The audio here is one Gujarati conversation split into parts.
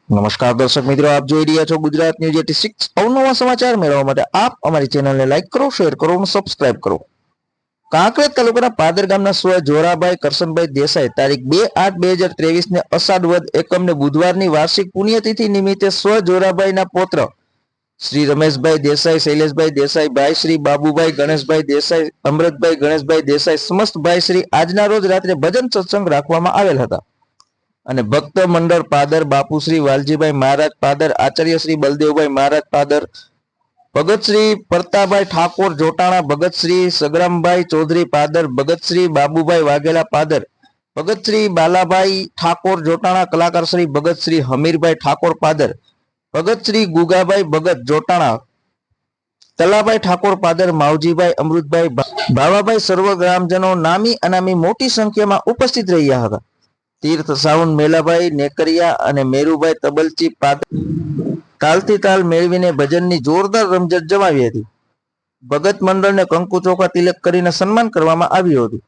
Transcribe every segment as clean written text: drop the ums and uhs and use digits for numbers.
નમસ્કાર દર્શક મિત્રો, આપ જોઈ રહ્યા છો ગુજરાત ન્યૂઝ 86 અવનવા સમાચાર મેળવવા માટે આપ અમારી ચેનલને લાઈક કરો, શેર કરો અને સબસ્ક્રાઇબ કરો। કાંકરેજ તાલુકાના પાદર ગામના સ્વ જોરાભાઈ કરશનભાઈ દેસાઈ તારીખ 2/8/2023 ને અષાઢ વદ એકમને બુધવારની વાર્ષિક પુણ્યતિથિ નિમિત્તે સ્વ જોરાભાઈના પૌત્ર શ્રી રમેશભાઈ દેસાઈ, શૈલેષભાઈ દેસાઈ, ભાઈ શ્રી બાબુભાઈ ગણેશભાઈ દેસાઈ, અમૃતભાઈ ગણેશભાઈ દેસાઈ સમસ્ત ભાઈ શ્રી આજના રોજ રાત્રે ભજન સત્સંગ રાખવામાં આવેલ હતા અને ભક્ત મંડળ પાદર બાપુ શ્રી વાલજીભાઈ મહારાજ પાદર, આચાર્ય શ્રી બલદેવભાઈ મહારાજ પાદર, ભગત શ્રી પરતાભાઈ ઠાકોર જોટાણા, ભગત શ્રી સગરામભાઈ ચૌધરી પાદર, ભગત શ્રી બાબુભાઈ વાઘેલા પાદર, ભગત શ્રી બાલાભાઈ ઠાકોર જોટાણા, કલાકાર શ્રી ભગત શ્રી હમીરભાઈ ઠાકોર પાદર, ભગત શ્રી ગુગાભાઈ ભગત જોટાણા, તલાભાઈ ઠાકોર પાદર, માવજીભાઈ, અમૃતભાઈ, ભાવાભાઈ સર્વ ગ્રામજનો નામી અનામી મોટી સંખ્યામાં ઉપસ્થિત રહ્યા હતા। તીર્થ સાવન મેલાભાઈ નેકરિયા અને મેરુભાઈ તબલચી તાલથી તાલ મેળવીને ભજનની જોરદાર રમઝટ જમાવી હતી। ભગત મંડળને કંકુ ચોખા તિલક કરીને સન્માન કરવામાં આવ્યું હતું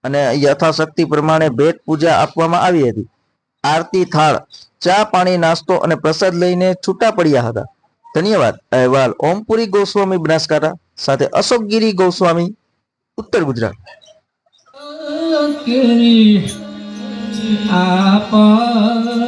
અને યથાશક્તિ પ્રમાણે ભેટ પૂજા આપવામાં આવી હતી। આરતી થાળ, ચા પાણી, નાસ્તો અને પ્રસાદ લઈને છૂટા પડ્યા હતા। ધન્યવાદ। અહેવાલ ઓમપુરી ગોસ્વામી બનાસકાંઠા સાથે અશોકગીરી ગોસ્વામી ઉત્તર ગુજરાત। આપા